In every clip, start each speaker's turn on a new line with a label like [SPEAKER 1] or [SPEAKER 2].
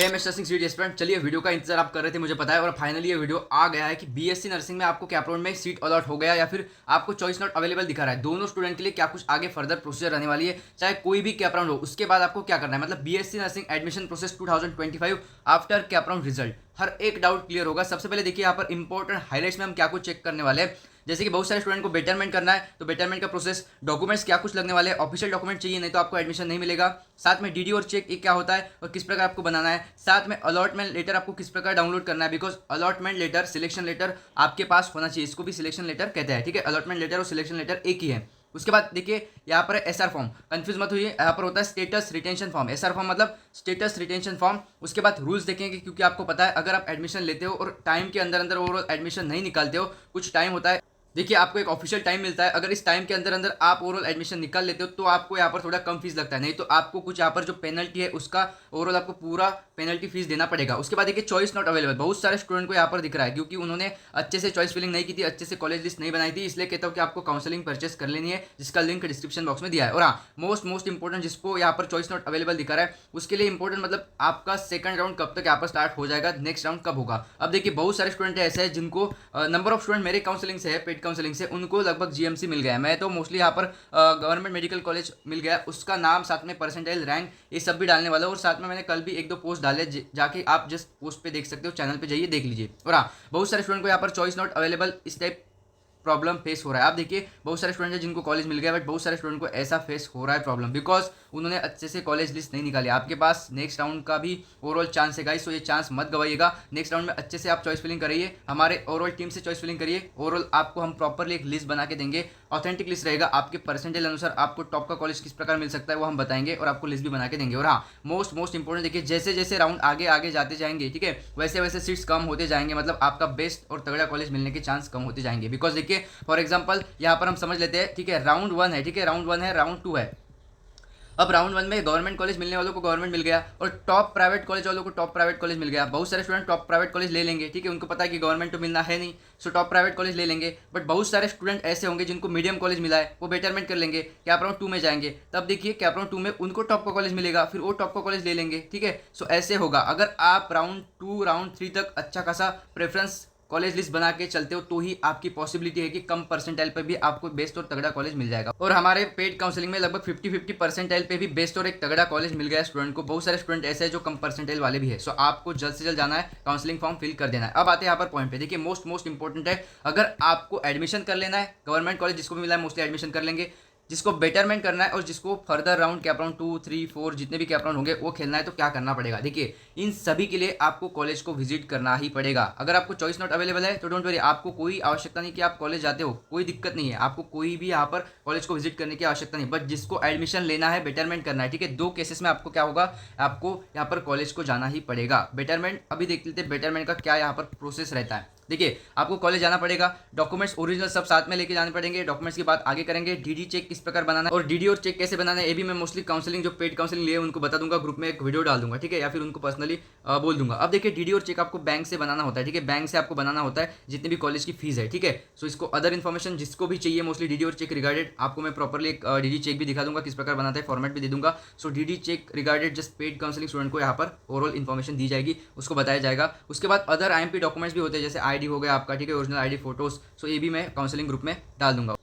[SPEAKER 1] Mister Singh sweet aspirant, चलिए video का इंतजार आप कर रहे थे, मुझे पता है। और फाइनली ये वीडियो आ गया है कि बीएससी नर्सिंग में आपको कैप राउंड में सीट अलॉट हो गया या फिर आपको चॉइस नॉट अवेलेबल दिखा रहा है। दोनों स्टूडेंट के लिए क्या कुछ आगे फर्दर प्रोसीजर रहने वाली है, चाहे कोई भी कैप राउंड हो, उसके बाद आपको क्या करना है। मतलब BSc nursing admission process 2025 after CAP round result, हर एक डाउट क्लियर होगा। सबसे पहले देखिए यहाँ पर इंपॉर्टेंट हाईलाइट्स में हम क्या कुछ चेक करने वाले हैं। जैसे कि बहुत सारे स्टूडेंट को बेटरमेंट करना है, तो बेटरमेंट का प्रोसेस, डॉक्यूमेंट्स क्या कुछ लगने वाले हैं, ऑफिशियल डॉक्यूमेंट चाहिए नहीं तो आपको एडमिशन नहीं मिलेगा। साथ में डीडी और चेक एक क्या होता है और किस प्रकार आपको बनाना है। साथ में अलॉटमेंट लेटर आपको किस प्रकार डाउनलोड करना है, because allotment letter selection letter आपके पास होना चाहिए, इसको भी सिलेक्शन लेटर कहते हैं। ठीक है, अलॉटमेंट लेटर और सिलेक्शन लेटर एक ही है। उसके बाद देखिए यहाँ पर एसआर फॉर्म, कंफ्यूज मत हुई, यहाँ पर होता है status retention form. SR form मतलब स्टेटस रिटेंशन फॉर्म। उसके बाद रूल्स देखेंगे, क्योंकि आपको पता है अगर आप एडमिशन लेते हो और टाइम के अंदर अंदर ओवरऑल एडमिशन नहीं निकालते हो, कुछ टाइम होता है। देखिए आपको एक ऑफिशियल टाइम मिलता है, अगर इस टाइम के अंदर अंदर आप ओवरऑल एडमिशन निकाल लेते हो तो आपको यहाँ पर थोड़ा कम फीस लगता है, नहीं तो आपको कुछ यहाँ पर जो पेनल्टी है उसका ओवरऑल आपको पूरा पेनल्टी फीस देना पड़ेगा। उसके बाद देखिए चॉइस नॉट अवेलेबल, बहुत सारे स्टूडेंट को यहाँ पर दिख रहा है क्योंकि उन्होंने अच्छे से चॉइस फिलिंग नहीं की थी, अच्छे से कॉलेज लिस्ट नहीं बनाई थी। इसलिए कहता हूँ कि आपको काउंसलिंग परचेस कर लेनी है, जिसका लिंक डिस्क्रिप्शन बॉक्स में दिया है। और हाँ, मोस्ट इंपॉर्टेंट जिसको यहाँ पर चॉइस नॉट अवेलेबल दिखा रहा है उसके लिए इंपॉर्टेंट, मतलब आपका सेकंड राउंड कब तक यहाँ पर स्टार्ट हो जाएगा, नेक्स्ट राउंड कब होगा। अब देखिए बहुत सारे स्टूडेंट ऐसे हैं जिनको नंबर ऑफ स्टूडेंट मेरे काउंसलिंग से है, पेड काउंसलिंग से, उनको लगभग जीएमसी मिल गया है। मैं तो मोस्टली यहाँ पर गवर्नमेंट मेडिकल कॉलेज मिल गया, उसका नाम साथ में परसेंटाइल रैंक ये सब भी डालने वाला हूँ। और साथ में मैंने कल भी एक दो पोस्ट डाले, जाके आप जस्ट पोस्ट पे देख सकते हो, चैनल पे जाइए देख लीजिए। और हाँ, बहुत सारे स्टूडेंट को यहाँ पर चॉइस नॉट अवेलेबल इस टाइप प्रॉब्लम फेस हो रहा है। आप देखिए बहुत सारे स्टूडेंट हैं जिनको कॉलेज मिल गया, बट बहुत सारे स्टूडेंट को ऐसा फेस हो रहा है प्रॉब्लम, बिकॉज उन्होंने अच्छे से कॉलेज लिस्ट नहीं निकाली। आपके पास नेक्स्ट राउंड का भी ओवरऑल चांस है गाइस, तो ये चांस मत गवाइएगा। नेक्स्ट राउंड में अच्छे से आप चॉइस फिलिंग करिए, हमारे ओवरऑल टीम से चॉइस फिलिंग करिए। ओवरऑल आपको हम प्रॉपरली एक लिस्ट बना के देंगे, ऑथेंटिक लिस्ट रहेगा, आपके परसेंटेज अनुसार आपको टॉप का कॉलेज किस प्रकार मिल सकता है वो हम बताएंगे और आपको लिस्ट भी बना के देंगे। और हाँ, मोस्ट इंपॉर्टेंट देखिए, जैसे जैसे राउंड आगे आगे जाते जाएंगे, ठीक है, वैसे वैसे सीट्स कम होते जाएंगे, मतलब आपका बेस्ट और तगड़ा कॉलेज मिलने के चांस कम होते जाएंगे। बिकॉज देखिए फॉर एग्जाम्पल यहाँ पर हम समझ लेते हैं, ठीक है, राउंड 1 है, ठीक है, राउंड 1 है, राउंड 2 है। अब राउंड 1 में गवर्नमेंट कॉलेज मिलने वालों को गवर्नमेंट मिल गया और टॉप प्राइवेट कॉलेज वालों को टॉप प्राइवेट कॉलेज मिल गया। बहुत सारे स्टूडेंट टॉप प्राइवेट कॉलेज ले लेंगे, ठीक है, उनको पता है कि गवर्नमेंट तो मिलना है नहीं, सो टॉप प्राइवेट कॉलेज ले लेंगे। बट बहुत सारे स्टूडेंट ऐसे होंगे जिनको मीडियम कॉलेज मिला है, वो बेटरमेंट कर लेंगे, कैप राउंड 2 में जाएंगे, तब देखिए कैप राउंड 2 में उनको टॉप का कॉलेज मिलेगा, फिर वो टॉप का कॉलेज ले लेंगे। ठीक है, सो ऐसे होगा। अगर आप राउंड 2 राउंड 3 तक अच्छा खासा प्रेफरेंस कॉलेज लिस्ट बना के चलते हो तो ही आपकी पॉसिबिलिटी है कि कम परसेंटाइल पे भी आपको बेस्ट और तगड़ा कॉलेज मिल जाएगा। और हमारे पेड काउंसलिंग में लगभग 50-50 परसेंटाइल पे भी बेस्ट और एक तगड़ा कॉलेज मिल गया स्टूडेंट को। बहुत सारे स्टूडेंट ऐसे हैं जो कम परसेंटाइल वाले भी है। सो आपको जल्द से जल्द जाना है, काउंसलिंग फॉर्म फिल कर देना है। अब आते हैं यहाँ पर पॉइंट पे, देखिए मोस्ट इंपॉर्टेंट है, अगर आपको एडमिशन कर लेना है गवर्नमेंट कॉलेज, जिसको भी मिला है मोस्टली एडमिशन कर लेंगे, जिसको बेटरमेंट करना है और जिसको फर्दर राउंड कैप राउंड 2, 3, 4 जितने भी कैप राउंड होंगे वो खेलना है, तो क्या करना पड़ेगा। देखिए इन सभी के लिए आपको कॉलेज को विजिट करना ही पड़ेगा। अगर आपको चॉइस नॉट अवेलेबल है तो डोंट वरी, आपको कोई आवश्यकता नहीं कि आप कॉलेज जाते हो, कोई दिक्कत नहीं है, आपको कोई भी यहाँ पर कॉलेज को विजिट करने की आवश्यकता नहीं। बट जिसको एडमिशन लेना है, बेटरमेंट करना है, ठीक है, दो केसेस में आपको क्या होगा, आपको यहाँ पर कॉलेज को जाना ही पड़ेगा। बेटरमेंट अभी देख लेते हैं बेटरमेंट का क्या यहाँ पर प्रोसेस रहता है। देखिए आपको कॉलेज जाना पड़ेगा, डॉक्यूमेंट्स ओरिजिनल सब साथ में लेके जाने पड़ेंगे। डॉक्यूमेंट्स की बात आगे करेंगे। डीडी चेक किस प्रकार बनाना है और डीडी और चेक कैसे बनाना है ये भी मैं मोस्टली काउंसलिंग जो पेड काउंसलिंग लिए उनको बता दूंगा, ग्रुप में एक वीडियो डाल दूंगा, ठीक है, या फिर उनको पर्सनली बोल दूंगा। अब देखिए डीडी और चेक आपको बैंक से बनाना होता है, ठीक है, बैंक से आपको बनाना होता है जितनी भी कॉलेज की फीस है, ठीक है। सो इसको अदर इन्फॉर्मेशन जिसको भी चाहिए मोस्टली डीडी और चेक रिगार्डेड, आपको मैं प्रॉपरली एक डीडी चेक भी दिखा दूंगा किस प्रकार बनाता है, फॉर्मेट भी दे दूंगा। So DD check regarded just paid counselling student को यहाँ पर ओवरऑल इन्फॉर्मेशन दी जाएगी, उसको बताया जाएगा। उसके बाद अदर आईएमपी डॉक्यूमेंट्स भी होते हैं, जैसे आईडी हो गया आपका, ठीक है, ओरिजिनल आईडी, फोटोज, सो ये भी मैं काउंसलिंग ग्रुप में डाल दूंगा।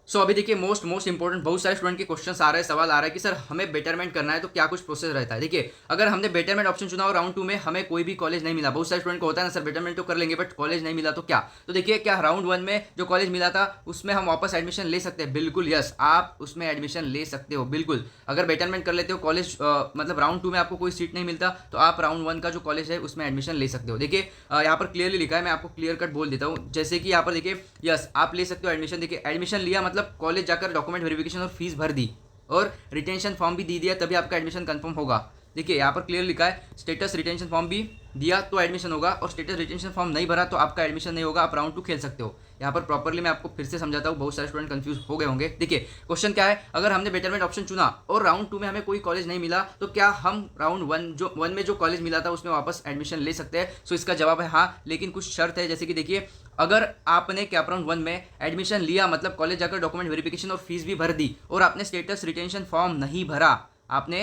[SPEAKER 1] सो अभी देखिए मोस्ट इंपॉर्टेंट, बहुत सारे स्टूडेंट के क्वेश्चन आ रहे हैं, सवाल आ रहा है कि सर हमें बेटरमेंट करना है तो क्या कुछ प्रोसेस रहता है। देखिए अगर हमने बेटरमेंट ऑप्शन चुना और राउंड 2 में हमें कोई भी कॉलेज नहीं मिला, बहुत सारे स्टूडेंट को होता है ना सर बेटरमेंट तो कर लेंगे बट कॉलेज नहीं मिला तो क्या। तो देखिए क्या राउंड 1 में जो कॉलेज मिला था उसमें हम वापस एडमिशन ले सकते हैं, बिल्कुल यस, आप उसमें एडमिशन ले सकते हो बिल्कुल। अगर बेटरमेंट कर लेते हो कॉलेज, मतलब राउंड 2 में आपको कोई सीट नहीं मिलता तो आप राउंड 1 का जो कॉलेज है उसमें एडमिशन ले सकते हो। देखिए यहाँ पर क्लियरली लिखा है, मैं आपको क्लियर कट बोल देता हूँ, जैसे कि यहाँ पर देखिए यस आप ले सकते हो एडमिशन। देखिए एडमिशन लिया मतलब कॉलेज जाकर डॉक्यूमेंट वेरिफिकेशन और फीस भर दी और रिटेंशन फॉर्म भी दे दिया, तभी आपका एडमिशन कंफर्म होगा। देखिए यहाँ पर क्लियर लिखा है स्टेटस रिटेंशन फॉर्म भी दिया तो एडमिशन होगा और स्टेटस रिटेंशन फॉर्म नहीं भरा तो आपका एडमिशन नहीं होगा, आप राउंड 2 खेल सकते हो। यहाँ पर प्रॉपरली मैं आपको फिर से समझाता हूँ, बहुत सारे स्टूडेंट कंफ्यूज हो गए होंगे। देखिए क्वेश्चन क्या है, अगर हमने बेटरमेंट ऑप्शन चुना और राउंड 2 में हमें कोई कॉलेज नहीं मिला तो क्या हम राउंड 1 में जो कॉलेज मिला था उसमें वापस एडमिशन ले सकते हैं। सो इसका जवाब है हाँ, लेकिन कुछ शर्त है। जैसे कि देखिए अगर आपने कैप राउंड 1 में एडमिशन लिया, मतलब कॉलेज जाकर डॉक्यूमेंट वेरिफिकेशन और फीस भी भर दी और आपने स्टेटस रिटेंशन फॉर्म नहीं भरा, आपने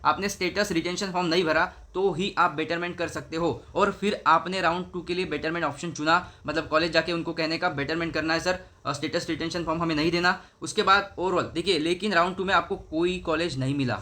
[SPEAKER 1] आपने स्टेटस रिटेंशन फॉर्म नहीं भरा तो ही आप बेटरमेंट कर सकते हो। और फिर आपने राउंड 2 के लिए बेटरमेंट ऑप्शन चुना, मतलब कॉलेज जाके उनको कहने का बेटरमेंट करना है सर, स्टेटस रिटेंशन फॉर्म हमें नहीं देना। उसके बाद ओवरऑल देखिए, लेकिन राउंड 2 में आपको कोई कॉलेज नहीं मिला,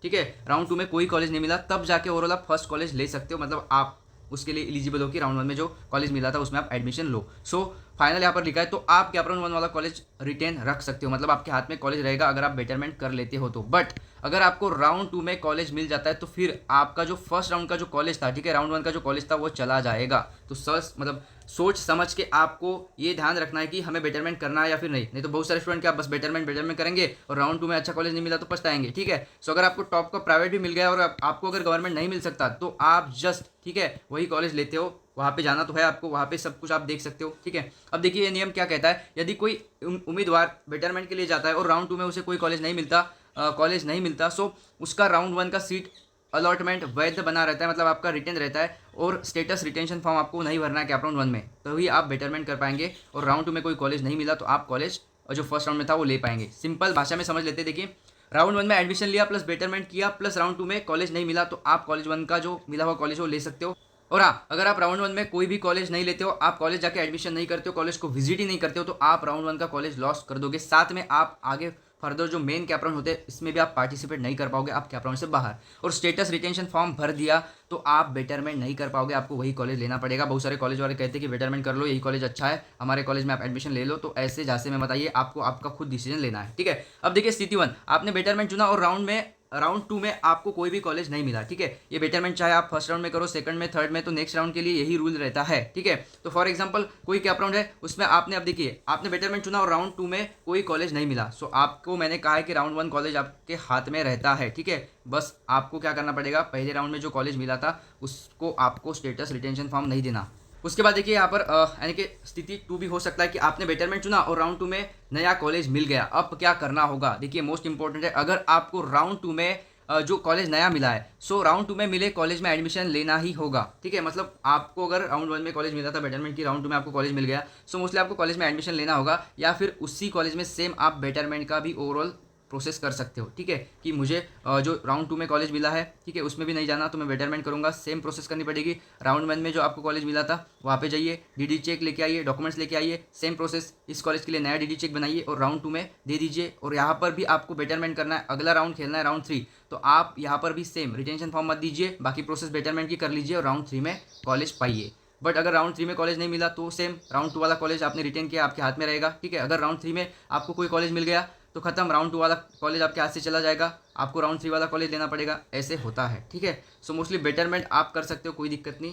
[SPEAKER 1] ठीक है, राउंड 2 में कोई कॉलेज नहीं मिला, तब जाके ओवरऑल आप फर्स्ट कॉलेज ले सकते हो, मतलब आप उसके लिए एलिजिबल हो कि राउंड 1 में जो कॉलेज मिला था उसमें आप एडमिशन लो। सो फाइनल यहाँ पर लिखा है, तो आप क्या राउंड 1 वाला कॉलेज रिटेन रख सकते हो, मतलब आपके हाथ में कॉलेज रहेगा अगर आप बेटरमेंट कर लेते हो तो। बट अगर आपको राउंड 2 में कॉलेज मिल जाता है तो फिर आपका जो फर्स्ट राउंड का जो कॉलेज था, ठीक है, राउंड 1 का जो कॉलेज था वो चला जाएगा। तो मतलब सोच समझ के आपको ये ध्यान रखना है कि हमें बेटरमेंट करना है या फिर नहीं तो बहुत सारे स्टूडेंट क्या बस बेटरमेंट करेंगे और राउंड 2 में अच्छा कॉलेज नहीं मिला तो पछताएंगे, ठीक है। सो अगर आपको टॉप का प्राइवेट भी मिल गया और आपको अगर गवर्नमेंट नहीं मिल सकता तो आप जस्ट, ठीक है, वही कॉलेज लेते हो, वहाँ पे जाना तो है आपको, वहाँ पे सब कुछ आप देख सकते हो, ठीक है। अब देखिए ये नियम क्या कहता है, यदि कोई उम्मीदवार बेटरमेंट के लिए जाता है और राउंड 2 में उसे कोई कॉलेज नहीं मिलता सो उसका राउंड 1 का सीट अलॉटमेंट वैध बना रहता है, मतलब आपका रिटेन रहता है, और स्टेटस रिटेंशन फॉर्म आपको नहीं भरना है कैप राउंड 1 में, तभी आप बेटरमेंट कर पाएंगे। और राउंड 2 में कोई कॉलेज नहीं मिला तो आप कॉलेज जो फर्स्ट राउंड में था वो ले पाएंगे। सिंपल भाषा में समझ लेते, देखिए राउंड 1 में एडमिशन लिया प्लस बेटरमेंट किया प्लस राउंड 2 में कॉलेज नहीं मिला तो आप कॉलेज 1 का जो मिला हुआ कॉलेज वो ले सकते हो। और हाँ, अगर आप राउंड 1 में कोई भी कॉलेज नहीं लेते हो, आप कॉलेज जाके एडमिशन नहीं करते हो, कॉलेज को विजिट ही नहीं करते हो, तो आप राउंड 1 का कॉलेज लॉस कर दोगे। साथ में आप आगे फर्दर जो मेन कैप राउंड होते हैं इसमें भी आप पार्टिसिपेट नहीं कर पाओगे, आप कैप राउंड से बाहर। और स्टेटस रिटेंशन फॉर्म भर दिया तो आप बेटरमेंट नहीं कर पाओगे, आपको वही कॉलेज लेना पड़ेगा। बहुत सारे कॉलेज वाले कहते हैं कि बेटरमेंट कर लो, यही कॉलेज अच्छा है, हमारे कॉलेज में आप एडमिशन ले लो, तो ऐसे जैसे में बताइए, आपको आपका खुद डिसीजन लेना है, ठीक है। अब देखिए स्थिति 1, आपने बेटरमेंट चुना और राउंड 2 में आपको कोई भी कॉलेज नहीं मिला, ठीक है। ये बेटरमेंट चाहे आप फर्स्ट राउंड में करो, सेकंड में, थर्ड में, तो नेक्स्ट राउंड के लिए यही रूल रहता है, ठीक है। तो फॉर एग्जांपल कोई कैप राउंड है उसमें आपने, अब देखिए आपने बेटरमेंट चुना और राउंड 2 में कोई कॉलेज नहीं मिला, सो आपको मैंने कहा है कि राउंड 1 कॉलेज आपके हाथ में रहता है, ठीक है। बस आपको क्या करना पड़ेगा, पहले राउंड में जो कॉलेज मिला था उसको आपको स्टेटस रिटेंशन फॉर्म नहीं देना। उसके बाद देखिए यहाँ पर यानी कि स्थिति 2 भी हो सकता है कि आपने बेटरमेंट चुना और राउंड 2 में नया कॉलेज मिल गया, अब क्या करना होगा। देखिए मोस्ट इंपॉर्टेंट है, अगर आपको राउंड 2 में जो कॉलेज नया मिला है सो राउंड 2 में मिले कॉलेज में एडमिशन लेना ही होगा, ठीक है। मतलब आपको अगर राउंड 1 में कॉलेज मिला था बेटरमेंट की, राउंड 2 में आपको कॉलेज मिल गया, सो मोस्टली आपको कॉलेज में एडमिशन लेना होगा, या फिर उसी कॉलेज में सेम आप बेटरमेंट का भी ओवरऑल प्रोसेस कर सकते हो, ठीक है। कि मुझे जो राउंड 2 में कॉलेज मिला है, ठीक है, उसमें भी नहीं जाना तो मैं बेटरमेंट करूंगा, सेम प्रोसेस करनी पड़ेगी। राउंड 1 में जो आपको कॉलेज मिला था वहाँ पे जाइए, डीडी चेक लेके आइए, डॉक्यूमेंट्स लेके आइए, सेम प्रोसेस, इस कॉलेज के लिए नया डीडी चेक बनाइए और राउंड 2 में दे दीजिए। और यहाँ पर भी आपको बेटरमेंट करना है, अगला राउंड खेलना है राउंड 3, तो आप यहाँ पर भी सेम रिटेंशन फॉर्म मत दीजिए, बाकी प्रोसेस बेटरमेंट की कर लीजिए और राउंड 3 में कॉलेज पाइए। बट अगर राउंड 3 में कॉलेज नहीं मिला तो सेम राउंड 2 वाला कॉलेज आपने रिटेन किया, आपके हाथ में रहेगा, ठीक है। अगर राउंड 3 में आपको कोई कॉलेज मिल गया तो खत्म, राउंड 2 वाला कॉलेज आपके हाथ से चला जाएगा, आपको राउंड 3 वाला कॉलेज लेना पड़ेगा, ऐसे होता है, ठीक है। सो मोस्टली बेटरमेंट आप कर सकते हो, कोई दिक्कत नहीं,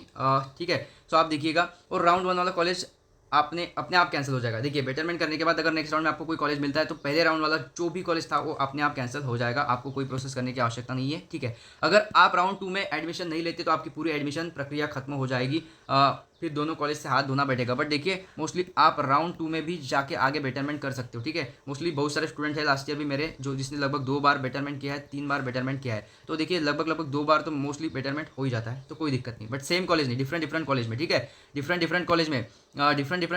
[SPEAKER 1] ठीक है। सो आप देखिएगा, और राउंड 1 वाला कॉलेज आपने अपने आप कैंसिल हो जाएगा। देखिए बेटरमेंट करने के बाद अगर नेक्स्ट राउंड में आपको कोई कॉलेज मिलता है तो पहले राउंड वाला जो भी कॉलेज था वो अपने आप कैंसिल हो जाएगा, आपको कोई प्रोसेस करने की आवश्यकता नहीं है, ठीक है। अगर आप राउंड 2 में एडमिशन नहीं लेते तो आपकी पूरी एडमिशन प्रक्रिया खत्म हो जाएगी, फिर दोनों कॉलेज से हाथ धोना बैठेगा। बट देखिए मोस्टली आप राउंड 2 में भी जाके आगे बेटरमेंट कर सकते हो, ठीक है। मोस्टली बहुत सारे स्टूडेंट है लास्ट ईयर भी मेरे जिसने लगभग 2 बार बेटरमेंट किया है, 3 बार बेटरमेंट किया है, तो देखिए लगभग 2 बार तो मोस्टली बेटरमेंट हो ही जाता है, तो कोई दिक्कत नहीं। बट सेम कॉलेज नहीं, डिफरेंट कॉलेज में, ठीक है, डिफरेंट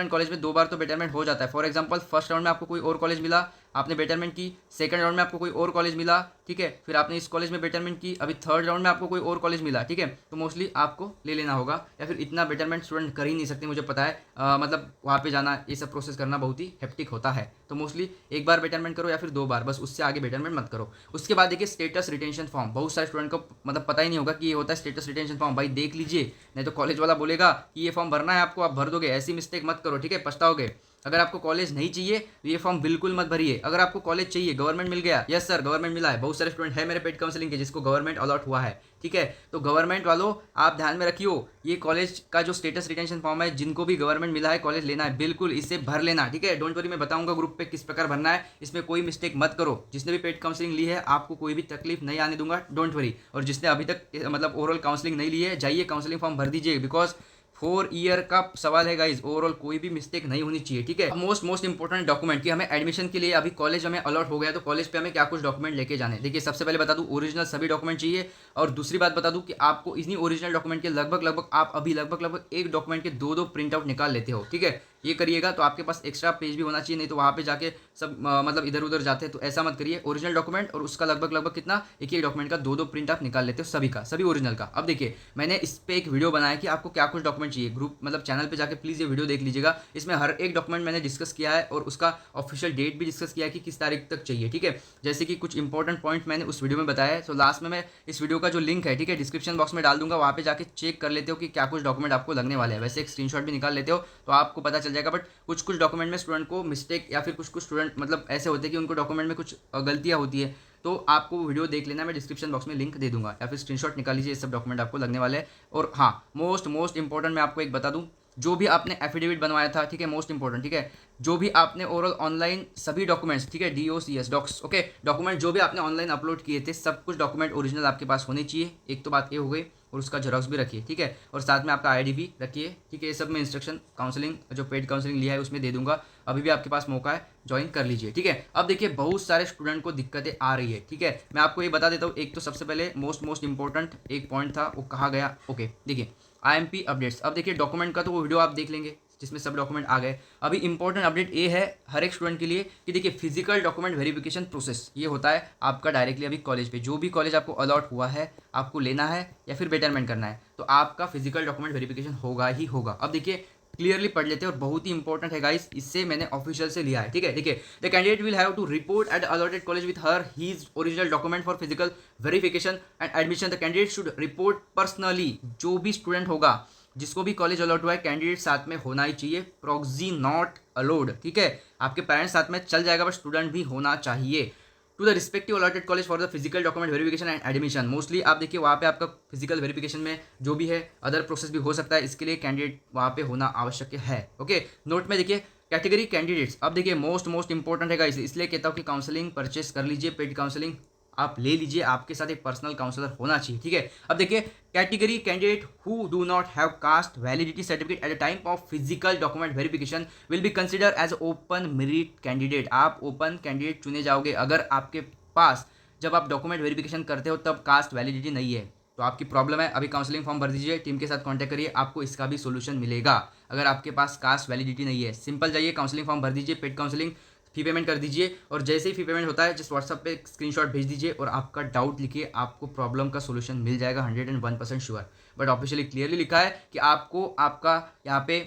[SPEAKER 1] कॉलेज में 2 बार तो बेटरमेंट हो जाता है। फॉर एग्जाम्पल फर्स्ट राउंड में आपको कोई और कॉलेज मिला, आपने बेटरमेंट की, सेकंड राउंड में आपको कोई और कॉलेज मिला, ठीक है, फिर आपने इस कॉलेज में बेटरमेंट की, अभी थर्ड राउंड में आपको कोई और कॉलेज मिला, ठीक है, तो मोस्टली आपको ले लेना होगा, या फिर इतना बेटरमेंट स्टूडेंट कर ही नहीं सकते, मुझे पता है, मतलब वहाँ पे जाना, ये सब प्रोसेस करना बहुत ही हेप्टिक होता है। तो मोस्टली एक बार बेटरमेंट करो या फिर 2 बार, बस उससे आगे बेटरमेंट मत करो। उसके बाद देखिए स्टेटस रिटेंशन फॉर्म, बहुत सारे स्टूडेंट को मतलब पता ही नहीं होगा कि ये होता है स्टेटस रिटेंशन फॉर्म। भाई देख लीजिए, नहीं तो कॉलेज वाला बोलेगा कि ये फॉर्म भरना है आपको, आप भर दोगे, ऐसी मिस्टेक मत करो, ठीक है, पछताओगे। अगर आपको कॉलेज नहीं चाहिए तो ये फॉर्म बिल्कुल मत भरिए। अगर आपको कॉलेज चाहिए, गवर्नमेंट मिल गया, यस सर गवर्नमेंट मिला है, बहुत सारे स्टूडेंट है मेरे पेड काउंसलिंग के जिसको गवर्नमेंट अलॉट हुआ है, ठीक है, तो गवर्नमेंट वालों आप ध्यान में रखियो, ये कॉलेज का जो स्टेटस रिटेंशन फॉर्म है, जिनको भी गवर्नमेंट मिला है कॉलेज लेना है, बिल्कुल इसे भर लेना, ठीक है। डोंट वरी, मैं बताऊंगा ग्रुप पे किस प्रकार भरना है, इसमें कोई मिस्टेक मत करो। जिसने भी पेड काउंसलिंग ली है आपको कोई भी तकलीफ नहीं आने दूंगा, डोंट वरी। और जिसने अभी तक मतलब ओवरऑल काउंसलिंग नहीं ली है, जाइए काउंसलिंग फॉर्म भर दीजिए, बिकॉज 4 ईयर का सवाल है गाइज, ओवरऑल कोई भी मिस्टेक नहीं होनी चाहिए, ठीक है। मोस्ट इंपॉर्टेंट डॉक्यूमेंट कि हमें एडमिशन के लिए अभी कॉलेज हमें अलॉट हो गया तो कॉलेज पे हमें क्या कुछ डॉक्यूमेंट लेके जाने। देखिए सबसे पहले बता दूं, ओरिजिनल सभी डॉक्यूमेंट चाहिए, और दूसरी बात बता दूं कि आपको इन्हीं ओरिजिनल डॉक्यूमेंट के लगभग आप अभी लगभग एक डॉक्यूमेंट के दो प्रिंट आउट निकाल लेते हो, ठीक है। ये करिएगा तो आपके पास एक्स्ट्रा पेज भी होना चाहिए, नहीं तो वहाँ पे जाके सब मतलब इधर उधर जाते हैं, तो ऐसा मत करिए। ओरिजिनल डॉक्यूमेंट और उसका लगभग कितना, एक डॉक्यूमेंट का दो प्रिंट आप निकाल लेते हो, सभी ओरिजिनल का। अब देखिए मैंने इस पे एक वीडियो बनाया कि आपको क्या कुछ डॉक्यूमेंट चाहिए, ग्रुप मतलब चैनल पे जाके प्लीज़ ये वीडियो देख लीजिएगा। इसमें हर एक डॉक्यूमेंट मैंने डिस्कस किया है और उसका ऑफिशियल डेट भी डिस्कस किया है कि किस तारीख तक चाहिए, ठीक है। जैसे कि कुछ इंपॉर्टेंट पॉइंट मैंने उस वीडियो में बताया है। तो लास्ट में मैं इस वीडियो का जो लिंक है, ठीक है, डिस्क्रिप्शन बॉक्स में डाल दूंगा, वहाँ पे जाके चेक कर लेते हो कि क्या कुछ डॉक्यूमेंट आपको लगने वाले हैं। वैसे एक स्क्रीनशॉट भी निकाल लेते हो तो आपको पता चल जाएगा। बट कुछ डॉक्यूमेंट में स्टूडेंट को मिस्टेक या फिर कुछ स्टूडेंट मतलब ऐसे होते हैं कि उनको डॉक्यूमेंट में कुछ गलतियाँ होती है, तो आपको वीडियो देख लेना, मैं डिस्क्रिप्शन बॉक्स में लिंक दे दूंगा, या फिर स्क्रीनशॉट निकाल लीजिए, ये सब डॉक्यूमेंट आपको लगने वाले हैं। और हाँ, मोस्ट इंपॉर्टेंट मैं आपको एक बता दूं, जो भी आपने एफिडेविट बनवाया था, ठीक है, मोस्ट इंपॉर्टेंट, ठीक है, जो भी आपने ओरल ऑनलाइन सभी डॉक्यूमेंट्स, ठीक है, DOCS डॉक्स, ओके, डॉक्यूमेंट जो भी आपने ऑनलाइन अपलोड किए थे, सब कुछ डॉक्यूमेंट ओरिजिनल आपके पास होने चाहिए। एक तो बात ये हो गई, और उसका जेरॉक्स भी रखिए, ठीक है, और साथ में आपका ID भी रखिए, ठीक है। ये सब में इंस्ट्रक्शन काउंसलिंग जो पेड काउंसलिंग लिया है उसमें दे दूंगा, अभी भी आपके पास मौका है, ज्वाइन कर लीजिए, ठीक है। अब देखिए बहुत सारे स्टूडेंट को दिक्कतें आ रही है, ठीक है, मैं आपको ये बता देता हूँ। एक तो सबसे पहले मोस्ट इंपॉर्टेंट एक पॉइंट था, वो कहा गया, ओके, देखिए IMP अपडेट्स। अब देखिए डॉक्यूमेंट का तो वो वीडियो आप देख लेंगे जिसमें सब डॉक्यूमेंट आ गए। अभी इंपॉर्टेंट अपडेट ये है हर एक स्टूडेंट के लिए कि देखिए फिजिकल डॉक्यूमेंट वेरिफिकेशन प्रोसेस ये होता है आपका डायरेक्टली अभी कॉलेज पे, जो भी कॉलेज आपको अलॉट हुआ है, आपको लेना है या फिर बेटरमेंट करना है, तो आपका फिजिकल डॉक्यूमेंट वेरिफिकेशन होगा ही होगा। अब देखिए क्लियरली पढ़ लेते हैं, और बहुत ही इंपॉर्टेंट है गाइस, इससे मैंने ऑफिशियल से लिया है, ठीक है। देखिए the candidate will have to report at allotted college with her his original document for physical verification and admission. The candidate should report personally. जो भी स्टूडेंट होगा, जिसको भी कॉलेज अलॉट हुआ है, कैंडिडेट साथ में होना ही चाहिए, प्रॉक्सी नॉट अलाउड, ठीक है। आपके पेरेंट्स साथ में चल जाएगा, बट स्टूडेंट भी होना चाहिए। To the respective allotted college for the physical document verification and admission. Mostly आप देखिए वहाँ पे आपका फिजिकल वेरिफिकेशन में जो भी है अदर प्रोसेस भी हो सकता है, इसके लिए कैंडिडेट वहाँ पे होना आवश्यक है, ओके। नोट में देखिए कैटेगरी कैंडिडेट्स। अब देखिए मोस्ट इंपॉर्टेंट है गाइस, इसलिए कहता हूँ कि काउंसलिंग परचेस कर लीजिए, पेड काउंसलिंग आप ले लीजिए, आपके साथ एक पर्सनल काउंसलर होना चाहिए, ठीक है। अब देखिए category candidate who do not have caste validity certificate at the time of physical document verification will be consider as open merit candidate. आप ओपन कैंडिडेट चुने जाओगे अगर आपके पास जब आप डॉक्यूमेंट वेरिफिकेशन करते हो तब कास्ट वैलिडिटी नहीं है, तो आपकी प्रॉब्लम है। अभी काउंसलिंग फॉर्म भर दीजिए, टीम के साथ कांटेक्ट करिए, आपको इसका भी सोल्यूशन मिलेगा। अगर आपके पास कास्ट वैलिडिटी नहीं है, सिंपल जाइए काउंसलिंग फॉर्म भर दीजिए, पेड काउंसलिंग, फी पेमेंट कर दीजिए, और जैसे ही फी पेमेंट होता है जस्ट व्हाट्सअप पे स्क्रीनशॉट भेज दीजिए और आपका डाउट लिखिए, आपको प्रॉब्लम का सोल्यूशन मिल जाएगा 101% श्योर। बट ऑफिशियली क्लियरली लिखा है कि आपको आपका यहाँ पे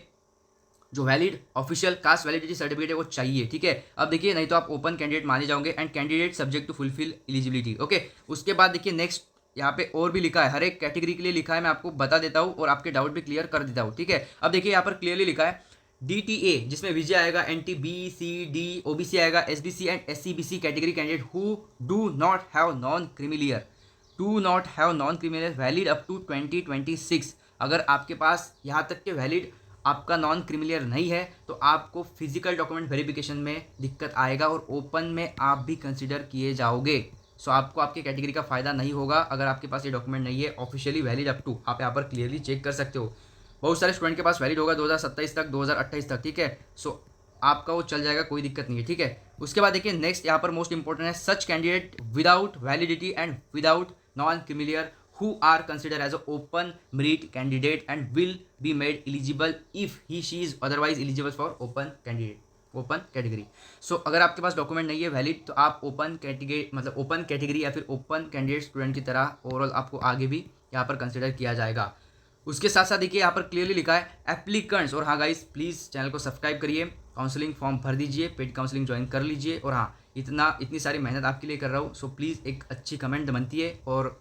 [SPEAKER 1] जो valid official cast validity certificate है वो चाहिए, ठीक है। अब देखिए नहीं तो आप ओपन कैंडिडेट माने जाओगे, and candidate subject to fulfil eligibility, okay. उसके बाद देखिए नेक्स्ट यहाँ पे और भी लिखा है, हर एक कैटेगरी के लिए लिखा है, मैं आपको बता देता हूँ और आपके डाउट भी क्लियर कर देता हूँ, ठीक है। अब देखिए यहाँ पर क्लियरली लिखा है DTA, जिसमें विजय आएगा, NT BCD OBC आएगा, SBC and SCBC category candidate who do not have non creamy layer valid up to 2026। अगर आपके पास यहाँ तक के वैलिड आपका नॉन क्रिमिलियर नहीं है तो आपको फिजिकल डॉक्यूमेंट वेरिफिकेशन में दिक्कत आएगा और ओपन में आप भी कंसिडर किए जाओगे। सो आपको आपकी कैटेगरी का फायदा नहीं होगा अगर आपके पास ये डॉक्यूमेंट नहीं है ऑफिशियली वैलिड अप टू। आप यहाँ पर क्लियरली चेक कर सकते हो, बहुत सारे स्टूडेंट के पास वैलिड होगा 2027 तक, 2028 तक, ठीक है। सो आपका वो चल जाएगा, कोई दिक्कत नहीं है, ठीक है। उसके बाद देखिए नेक्स्ट यहाँ पर मोस्ट इंपॉर्टेंट है, सच candidate without validity and without non creamy layer who are considered as an open merit candidate and will be made eligible if she is otherwise eligible for open category. सो अगर आपके पास document नहीं है valid तो आप open category या फिर open candidate student की तरह ओवरऑल आपको आगे भी यहाँ पर कंसिडर किया जाएगा। उसके साथ साथ देखिए यहाँ पर क्लियरली लिखा है एप्लीकेंट्स, और हाँ गाइस प्लीज़ चैनल को सब्सक्राइब करिए, काउंसलिंग फॉर्म भर दीजिए, पेड काउंसलिंग ज्वाइन कर लीजिए, और हाँ इतनी सारी मेहनत आपके लिए कर रहा हूँ, सो प्लीज़ एक अच्छी कमेंट बनती है, और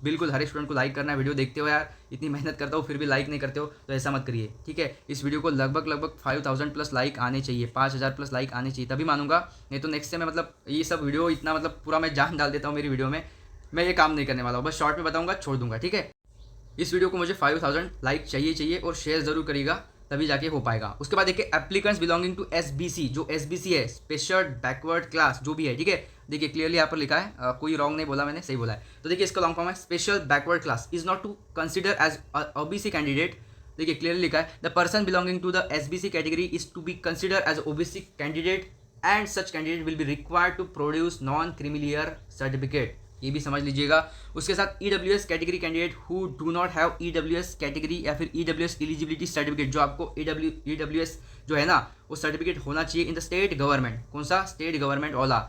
[SPEAKER 1] बिल्कुल हर एक स्टूडेंट को लाइक करना है। वीडियो देखते हो यार, इतनी मेहनत करता हूँ फिर भी लाइक नहीं करते हो तो ऐसा मत करिए, ठीक है। इस वीडियो को लगभग 5000 प्लस लाइक आने चाहिए, 5000 प्लस लाइक आने चाहिए, तभी मानूंगा, नहीं तो नेक्स्ट से मैं ये सब वीडियो इतना पूरा मैं जान डाल देता हूँ मेरी वीडियो में, मैं ये काम नहीं करने वाला हूँ, बस शॉर्ट में बताऊँगा, छोड़ दूंगा, ठीक है। इस वीडियो को मुझे 5000 लाइक चाहिए और शेयर ज़रूर करिएगा, तभी जाके हो पाएगा। उसके बाद देखिए एप्लीकेंट्स बिलोंगिंग टू SBC, जो SBC है स्पेशल बैकवर्ड क्लास जो भी है, ठीक है। देखिए क्लियरली यहाँ पर लिखा है, कोई रॉन्ग नहीं बोला मैंने, सही बोला है। तो देखिए इसका लॉन्ग फॉर्म है special backward class is not to consider as OBC candidate. देखिए क्लियरली लिखा है the person belonging to the SBC category is to be consider as OBC candidate and such candidate will be required to produce non creamy layer certificate. ये भी समझ लीजिएगा। उसके साथ EWS category candidate who do not have EWS category या फिर EWS eligibility certificate, जो आपको EWS जो है ना वो सर्टिफिकेट होना चाहिए इन द स्टेट गवर्नमेंट। कौन सा? स्टेट गवर्नमेंट वाला।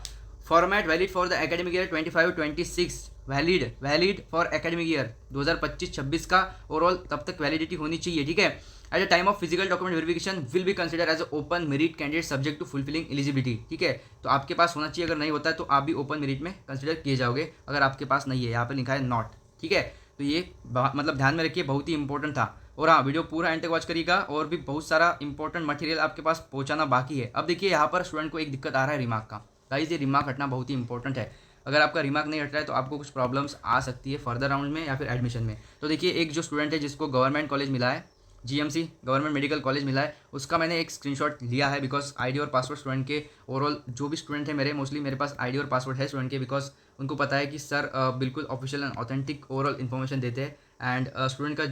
[SPEAKER 1] Format valid for the academic year 25-26, valid for academic year 2025-26 का ओवरऑल तब तक वैलिडिटी होनी चाहिए, ठीक है। At the time of physical document verification will be consider as open merit candidate subject to fulfilling eligibility, ठीक है। तो आपके पास होना चाहिए, अगर नहीं होता है तो आप भी ओपन मेरिट में कंसिडर किए जाओगे, अगर आपके पास नहीं है। यहाँ पर लिखा है नॉट, ठीक है। तो ये मतलब ध्यान में रखिए, बहुत ही इंपॉर्टेंट था। और हाँ, वीडियो पूरा एंड तक वॉच करिएगा, और भी बहुत सारा इंपॉर्टेंट मटेरियल आपके पास पहुंचाना बाकी है। अब देखिए यहाँ पर स्टूडेंट को एक दिक्कत आ रहा है रिमार्क का। गाइस, ये रिमार्क हटना बहुत ही इंपॉर्टेंट है। अगर आपका रिमार्क नहीं हट रहा है तो आपको कुछ प्रॉब्लम्स आ सकती है फर्दर राउंड में या फिर एडमिशन में। तो देखिए, एक जो स्टूडेंट है जिसको गवर्नमेंट कॉलेज मिला है, GMC गवर्नमेंट मेडिकल कॉलेज मिला है, उसका मैंने एक स्क्रीनशॉट लिया है, बिकॉज आईडी और पासवर्ड स्टूडेंट के ओवरऑल जो भी स्टूडेंट है मेरे, मोस्टली मेरे पास आईडी और पासवर्ड है स्टूडेंट के, बिकॉज उनको पता है कि सर बिल्कुल official and authentic overall information देते हैं एंड स्टूडेंट का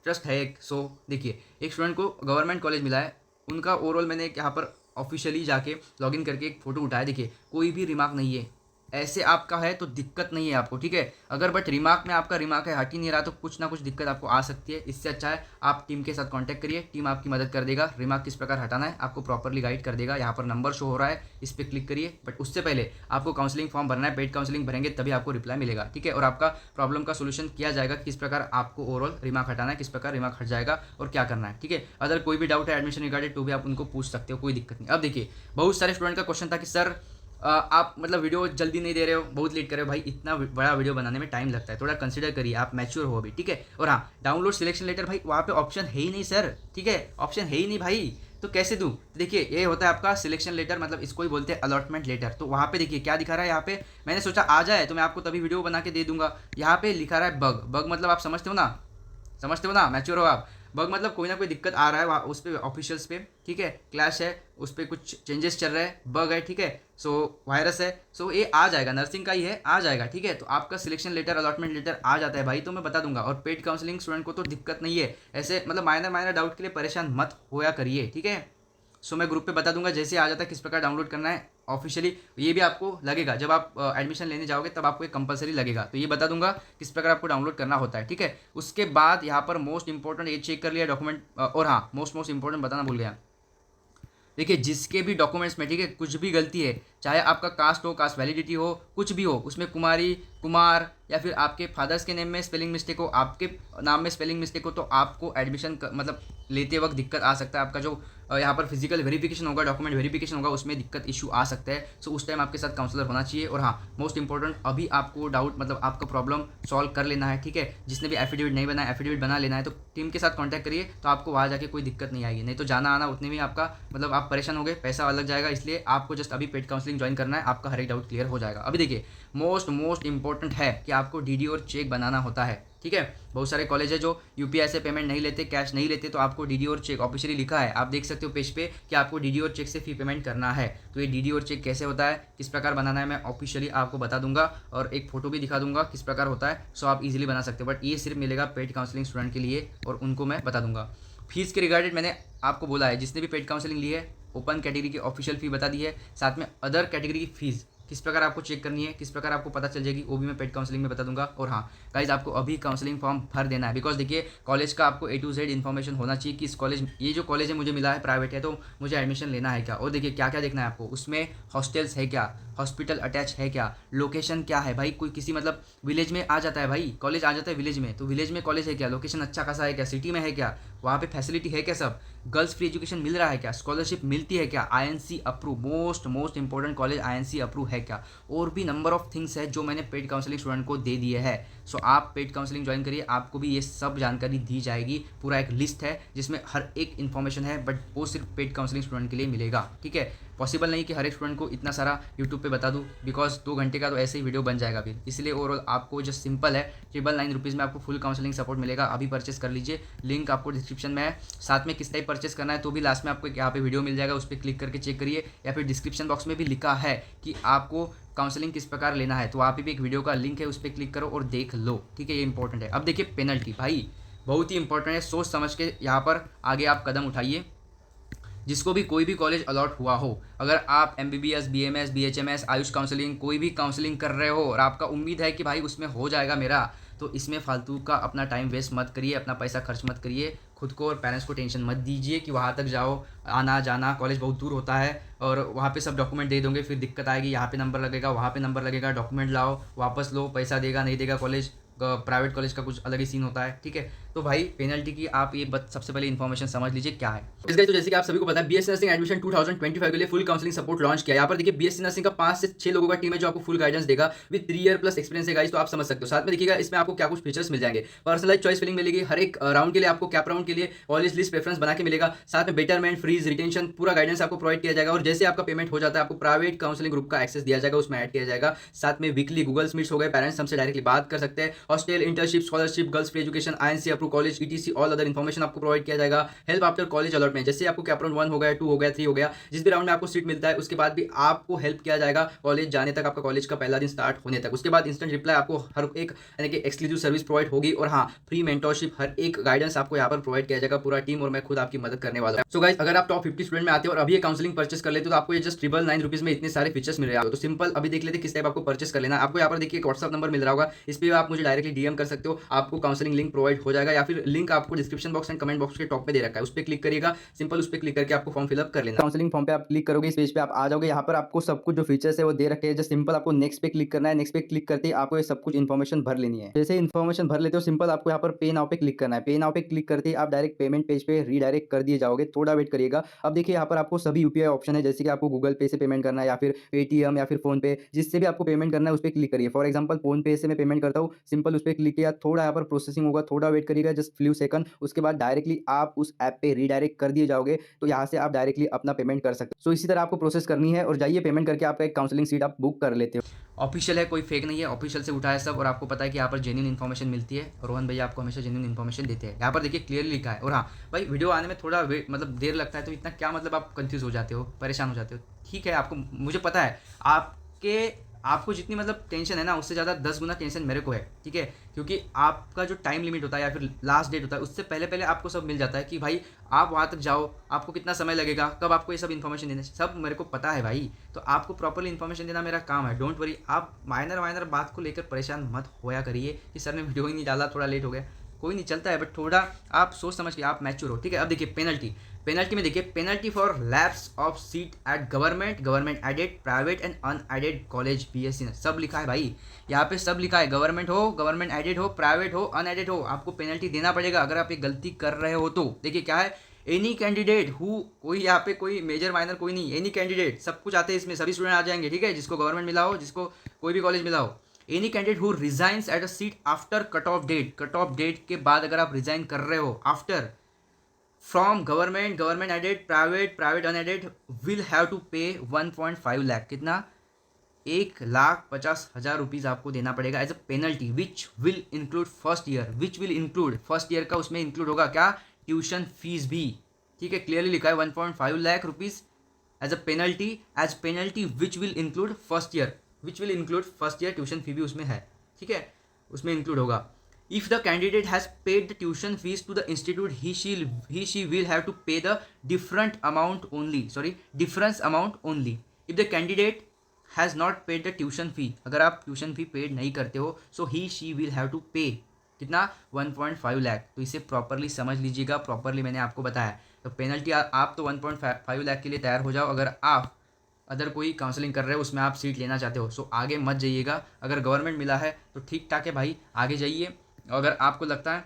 [SPEAKER 1] ट्रस्ट है एक। सो देखिए, एक स्टूडेंट को गवर्नमेंट कॉलेज मिला है, उनका ओवरऑल मैंने यहाँ पर ऑफिशियली जाके लॉगिन करके एक फ़ोटो उठाया। देखिए, कोई भी रिमार्क नहीं है, ऐसे आपका है तो दिक्कत नहीं है आपको, ठीक है। अगर बट रिमार्क में आपका रिमार्क है हट ही नहीं रहा तो कुछ ना कुछ दिक्कत आपको आ सकती है। इससे अच्छा है आप टीम के साथ कांटेक्ट करिए, टीम आपकी मदद कर देगा। रिमार्क किस प्रकार हटाना है आपको प्रॉपरली गाइड कर देगा। यहाँ पर नंबर शो हो रहा है, इस पर क्लिक करिए। बट उससे पहले आपको काउंसलिंग फॉर्म भरना है, पेड काउंसलिंग भरेंगे तभी आपको रिप्लाई मिलेगा, ठीक है। और आपका प्रॉब्लम का सोल्यूशन किया जाएगा, किस प्रकार आपको ओवरऑल रिमार्क हटाना है, किस प्रकार रिमार्क हट जाएगा और क्या करना है, ठीक है। अगर कोई भी डाउट है एडमिशन रिगार्डेड तो भी आप उनको पूछ सकते हो, कोई दिक्कत नहीं। अब देखिए, बहुत सारे स्टूडेंट का क्वेश्चन था कि सर आप मतलब वीडियो जल्दी नहीं दे रहे हो, बहुत लेट कर रहे हो। भाई, इतना बड़ा वीडियो बनाने में टाइम लगता है, थोड़ा कंसिडर करिए, आप मैच्योर हो अभी, ठीक है। और हाँ, डाउनलोड सिलेक्शन लेटर, भाई वहाँ पे ऑप्शन है ही नहीं सर, ठीक है, ऑप्शन है ही नहीं भाई, तो कैसे दूँ? देखिए, ये होता है आपका सिलेक्शन लेटर, मतलब इसको ही बोलते हैं अलॉटमेंट लेटर। तो वहाँ पे देखिए क्या दिखा रहा है, यहाँ पे मैंने सोचा आ जाए तो मैं आपको तभी वीडियो बना के दे दूंगा। यहाँ पे लिखा रहा है बग मतलब आप समझते हो ना, मैच्योर हो आप। बग मतलब कोई ना कोई दिक्कत आ रहा है वहाँ उस पर, ऑफिशियल्स पे, ठीक है, क्लैश है, उस पर कुछ चेंजेस चल रहे हैं, बग है, ठीक है। सो वायरस है, सो ये आ जाएगा, नर्सिंग का ही है, आ जाएगा, ठीक है। तो आपका सिलेक्शन लेटर अलॉटमेंट लेटर आ जाता है भाई, तो मैं बता दूंगा। और पेड काउंसलिंग स्टूडेंट को तो दिक्कत नहीं है, ऐसे मतलब माइनर डाउट के लिए परेशान मत होया करिए, ठीक है। सो मैं ग्रुप पे बता दूंगा जैसे आ जाता है किस प्रकार डाउनलोड करना है ऑफिशियली। ये भी आपको लगेगा जब आप एडमिशन लेने जाओगे, तब आपको ये कंपलसरी लगेगा, तो ये बता दूंगा किस प्रकार आपको डाउनलोड करना होता है, ठीक है। उसके बाद यहाँ पर मोस्ट इंपॉर्टेंट ये चेक कर लिया डॉक्यूमेंट, और हाँ, मोस्ट इंपॉर्टेंट बताना भूल गया। देखिए, जिसके भी डॉक्यूमेंट्स में, ठीक है, कुछ भी गलती है, चाहे आपका कास्ट हो, कास्ट वैलिडिटी हो, कुछ भी हो, उसमें कुमारी, कुमार या फिर आपके फादर्स के नेम में स्पेलिंग मिस्टेक हो, आपके नाम में स्पेलिंग मिस्टेक हो, तो आपको एडमिशन मतलब लेते वक्त दिक्कत आ सकता है। आपका जो यहाँ पर फिजिकल वेरिफिकेशन होगा, डॉक्यूमेंट वेरिफिकेशन होगा, उसमें दिक्कत इशू आ सकता है। सो उस टाइम आपके साथ काउंसलर होना चाहिए। और हाँ, मोस्ट इंपॉर्टेंट, अभी आपको डाउट मतलब आपका प्रॉब्लम सॉल्व कर लेना है, ठीक है। जिसने भी एफिडेविट नहीं बनाया, एफिडेविट बना लेना है, तो टीम के साथ कॉन्टैक्ट करिए, तो आपको वहाँ जाके कोई दिक्कत नहीं आएगी। नहीं तो जाना आना उतने में आपका मतलब आप परेशान हो गए, पैसा अलग जाएगा। इसलिए आपको जस्ट अभी पेड काउंसलिंग ज्वाइन करना है, आपका हर एक डाउट क्लियर हो जाएगा। अभी देखिए, मोस्ट इंपॉर्टेंट है कि आपको DD और चेक बनाना होता है, ठीक है। बहुत सारे कॉलेज है जो UPI से पेमेंट नहीं लेते, कैश नहीं लेते, तो आपको DD और चेक ऑफिशियली लिखा है, आप देख सकते हो पेज पे कि आपको DD और चेक से फी पेमेंट करना है। तो ये DD और चेक कैसे होता है, किस प्रकार बनाना है, मैं ऑफिशियली आपको बता दूंगा और एक फोटो भी दिखा दूंगा किस प्रकार होता है। सो आप इजीली बना सकते हो, बट ये सिर्फ मिलेगा पेड काउंसलिंग स्टूडेंट के लिए, और उनको मैं बता दूंगा। फीस के रिगार्डेड मैंने आपको बोला है, जिसने भी पेड काउंसलिंग ली है, ओपन कैटेगरी की ऑफिशियल फी बता दी है, साथ में अदर कैटेगरी की फीस किस प्रकार आपको चेक करनी है, किस प्रकार आपको पता चल जाएगी, वो भी मैं पेड काउंसलिंग में बता दूंगा। और हाँ गाइज, आपको अभी काउंसलिंग फॉर्म भर देना है, बिकॉज देखिए, कॉलेज का आपको A to Z इन्फॉर्मेशन होना चाहिए कि इस कॉलेज, ये जो कॉलेज है मुझे मिला है, प्राइवेट है, तो मुझे एडमिशन लेना है क्या। और देखिए क्या क्या देखना है आपको, उसमें हॉस्टल्स है क्या, हॉस्पिटल अटैच है क्या, लोकेशन क्या है। भाई कोई किसी मतलब विलेज में आ जाता है, भाई कॉलेज आ जाता है विलेज में, तो विलेज में कॉलेज है क्या, लोकेशन अच्छा खासा है क्या, सिटी में है क्या, वहाँ पे फैसिलिटी है क्या, सब गर्ल्स फ्री एजुकेशन मिल रहा है क्या, स्कॉलरशिप मिलती है क्या, INC approve, most important college INC approve है क्या, और भी नंबर ऑफ थिंग्स है जो मैंने पेड काउंसलिंग स्टूडेंट को दे दिए हैं। सो आप पेड काउंसलिंग ज्वाइन करिए, आपको भी ये सब जानकारी दी जाएगी। पूरा एक लिस्ट है जिसमें हर एक इन्फॉर्मेशन है, बट वो सिर्फ पेड काउंसलिंग स्टूडेंट के लिए मिलेगा, ठीक है। पॉसिबल नहीं कि हर एक स्टूडेंट को इतना सारा यूट्यूब पे बता दूं, बिकॉज 2 घंटे का तो ऐसे ही वीडियो बन जाएगा फिर। इसलिए ओवरऑल आपको जो सिंपल है, 999 रुपीज़ में आपको फुल काउंसलिंग सपोर्ट मिलेगा। अभी परचेस कर लीजिए, लिंक आपको डिस्क्रिप्शन में है। साथ में किस टाइप परचेस करना है तो भी लास्ट में आपको यहाँ पे वीडियो मिल जाएगा, उस पर क्लिक करके चेक करिए, या फिर डिस्क्रिप्शन बॉक्स में भी लिखा है कि आपको काउंसलिंग किस प्रकार लेना है, तो वहाँ पे भी एक वीडियो का लिंक है, उस पर क्लिक करो और देख लो, ठीक है। ये इंपॉर्टेंट है। अब देखिए पेनल्टी, भाई बहुत ही इंपॉर्टेंट है, सोच समझ के यहाँ पर आगे आप कदम उठाइए। जिसको भी कोई भी कॉलेज अलॉट हुआ हो, अगर आप MBBS BMS BHMS Ayush counselling कोई भी काउंसलिंग कर रहे हो और आपका उम्मीद है कि भाई उसमें हो जाएगा मेरा, तो इसमें फालतू का अपना टाइम वेस्ट मत करिए, अपना पैसा खर्च मत करिए, खुद को और पेरेंट्स को टेंशन मत दीजिए कि वहाँ तक जाओ, आना जाना, कॉलेज बहुत दूर होता है और वहाँ पे सब डॉक्यूमेंट दे दोगे, फिर दिक्कत आएगी, यहाँ पे नंबर लगेगा, वहाँ पे नंबर लगेगा, डॉक्यूमेंट लाओ, वापस लो, पैसा देगा नहीं देगा कॉलेज। प्राइवेट कॉलेज का कुछ अलग ही सीन होता है, ठीक है। तो भाई पेनल्टी की आप ये सबसे पहले इन्फॉर्मेशन समझ लीजिए क्या है। इस गाइस, तो जैसे कि आप सभी को पता है, BSc नर्सिंग एडमिशन 2025 के लिए फुल काउंसलिंग सपोर्ट लॉन्च किया है। यहाँ पर देखिए BSc नर्सिंग का 5 से 6 लोगों का टीम है जो आपको फुल गाइडेंस देगा विद 3 ईयर प्लस एक्सपीरियंस है गाइस, तो आप समझ सकते हो। साथ में देखिएगा इसमें आपको क्या कुछ फीचर्स मिल जाएंगे, पर्सनलाइज चॉइस फिलिंग मिलेगी, हर एक राउंड के लिए आपको कैप राउंड के लिए कॉलेज लिस्ट प्रेफरेंस बना के मिलेगा, साथ में बेटरमेंट फ्रीज रिटेंशन पूरा गाइडेंस आपको प्रोवाइड किया जाएगा। और जैसे आपका पेमेंट हो जाता है आपको प्राइवेट काउंसलिंग ग्रुप का एक्सेस दिया जाएगा, उसमें ऐड किया जाएगा। साथ में वीकली गूगल मीट्स हो गए, पेरेंट्स हमसे डायरेक्टली बात कर सकते हैं, hostel internship scholarship girls free education INC approve college ETC all other information आपको प्रोवाइड किया जाएगा। हेल्प आफ्टर कॉलेज अलॉटमेंट, जैसे आपको कैप राउंड 1 हो गया, 2 हो गया, 3 हो गया, जिस भी राउंड में आपको सीट मिलता है उसके बाद भी आपको हेल्प किया जाएगा कॉलेज जाने तक, आपका कॉलेज का पहला दिन स्टार्ट होने तक। उसके बाद इंस्टेंट रिप्लाई आपको हर एक यानी कि एक्सक्लूसिव सर्विस प्रोवाइड होगी। और हाँ, फ्री मेंटरशिप, हर एक गाइडेंस आपको यहाँ पर प्रोवाइड किया जाएगा, पूरा टीम और मैं खुद आपकी मदद करने वाला हूँ। सो गाइस, अगर आप टॉप 50 स्टूडेंट में आते हो और अभी ये काउंसलिंग परचेस कर लेते हो तो आपको ये जस्ट 999 रुपीज में इतने सारे फीचर्स मिल रहे हैं। तो सिंपल अभी देख लेते किस टाइप आपको परचेस कर लेना। आपको यहाँ पर देखिए एक व्हाट्सअप नंबर मिल रहा होगा, इस पर आप मुझे डायरेक्टली DM कर सकते हो, आपको काउंसलिंग लिंक प्रोवाइड हो जाएगा, या फिर लिंक आपको description box and comment box के टॉप पे दे रखा है, उस पर क्लिक करिएगा। सिंपल उस पर क्लिक करके आपको फॉर्म फिलअप कर लेना। काउंसलिंग फॉर्म पे आप क्लिक करोगे, इस पेज पे आप आ जाओगे, यहाँ पर आपको सब कुछ जो फीचर्स है वो दे रखे हैं। जस्ट सिंपल आपको नेक्स्ट पे क्लिक करना है। नेक्स्ट पे क्लिक करते ही आपको ये सब कुछ इन्फॉर्मेशन भर लेनी है। जैसे इन्फॉर्मेशन भर लेते हो सिंपल आपको यहाँ पर पे नाउ पे क्लिक करना है। पे नाउ पे क्लिक करते ही आप डायरेक्ट पेमेंट पेज पे रीडायरेक्ट कर दिए जाओगे, थोड़ा वेट करिएगा। अब देखिए यहाँ पर आपको सभी UPI ऑप्शन है, जैसे कि आपको गूगल पे से पेमेंट करना है या फिर पेटीएम या फिर फोन पे, जिससे भी आपको पेमेंट करना है उस पर क्लिक करिए। फॉर एग्जाम्पल फोन पे से मैं पेमेंट करता हूँ, सिंपल उस पर क्लिक किया, थोड़ा यहाँ पर प्रोसेसिंग होगा, थोड़ा वेट करिएगा, जस्ट फ्यू सेकंड। उसके बाद डायरेक्टली आप उस ऐप पे रीडायरेक्ट कर दिए जाओगे, तो यहाँ से आप डायरेक्टली अपना पेमेंट कर सकते हो। सो इसी तरह आपको प्रोसेस करनी है और जाइए पेमेंट करके आपका एक काउंसलिंग सीट आप बुक कर लेते हो। ऑफिशियल है, कोई फेक नहीं है, ऑफिशियल से उठाया सब, और आपको पता है कि यहाँ पर जेन्युइन इन्फॉर्मेशन मिलती है। रोहन भैया आपको हमेशा जेन्युइन इन्फॉर्मेशन देते हैं। यहाँ पर देखिए क्लियरली लिखा है। और हाँ भाई, वीडियो आने में थोड़ा मतलब देर लगता है, तो इतना क्या मतलब आप कंफ्यूज हो जाते हो, परेशान हो जाते हो, ठीक है। आपको, मुझे पता है आपको जितनी मतलब टेंशन है ना, उससे ज़्यादा 10 गुना टेंशन मेरे को है, ठीक है। क्योंकि आपका जो टाइम लिमिट होता है या फिर लास्ट डेट होता है, उससे पहले पहले आपको सब मिल जाता है कि भाई आप वहाँ तक जाओ, आपको कितना समय लगेगा, कब आपको ये सब इन्फॉर्मेशन देना, सब मेरे को पता है भाई। तो आपको प्रॉपरली इन्फॉर्मेशन देना मेरा काम है, डोंट वरी। आप माइनर बात को लेकर परेशान मत होया करिए कि सर ने वीडियो ही नहीं डाला, थोड़ा लेट हो गया, कोई नहीं, चलता है, बट थोड़ा आप सोच समझ के, आप मैच्योर हो, ठीक है। अब देखिए पेनल्टी में देखिए, penalty for lapse of seat eight government aided private and unaided college BSc सब लिखा है भाई, यहाँ पे सब लिखा है। गवर्नमेंट एडेड हो, प्राइवेट हो, अनएडेड हो, आपको पेनल्टी देना पड़ेगा अगर आप ये गलती कर रहे हो तो। देखिए क्या है, एनी कैंडिडेट हु, कोई यहाँ पे कोई मेजर माइनर कोई नहीं, एनी कैंडिडेट, सब कुछ आते हैं इसमें, सभी स्टूडेंट आ जाएंगे, ठीक है, जिसको गवर्नमेंट मिला हो, जिसको कोई भी कॉलेज मिला हो। Any candidate who resigns at a seat after cut off date के बाद अगर आप रिजाइन कर रहे हो, after from government aided private unaided, will have to pay 1.5 lakh, कितना, 1,50,000 रुपीज़ आपको देना पड़ेगा as a penalty, which will include first year का उसमें इंक्लूड होगा क्या, ट्यूशन फीस भी, ठीक है। क्लियरली लिखा है 1.5 lakh rupees as a penalty which will include first year tuition fee भी उसमें है, ठीक है, उसमें इंक्लूड होगा। If the candidate has paid the tuition fees to the institute, she will have to pay the difference amount only. If the candidate has not paid the tuition fee, अगर आप tuition fee paid नहीं करते हो, so she will have to pay कितना, 1.5 लाख। तो इसे properly समझ लीजिएगा, प्रॉपरली मैंने आपको बताया। तो पेनल्टी आप तो 1.5 लाख के लिए तैयार हो जाओ। अगर आप अदर कोई काउंसलिंग कर रहे हो, उसमें आप सीट लेना चाहते हो, सो आगे मत जाइएगा। अगर गवर्नमेंट मिला है तो ठीक ठाक है भाई, आगे जाइए। अगर आपको लगता है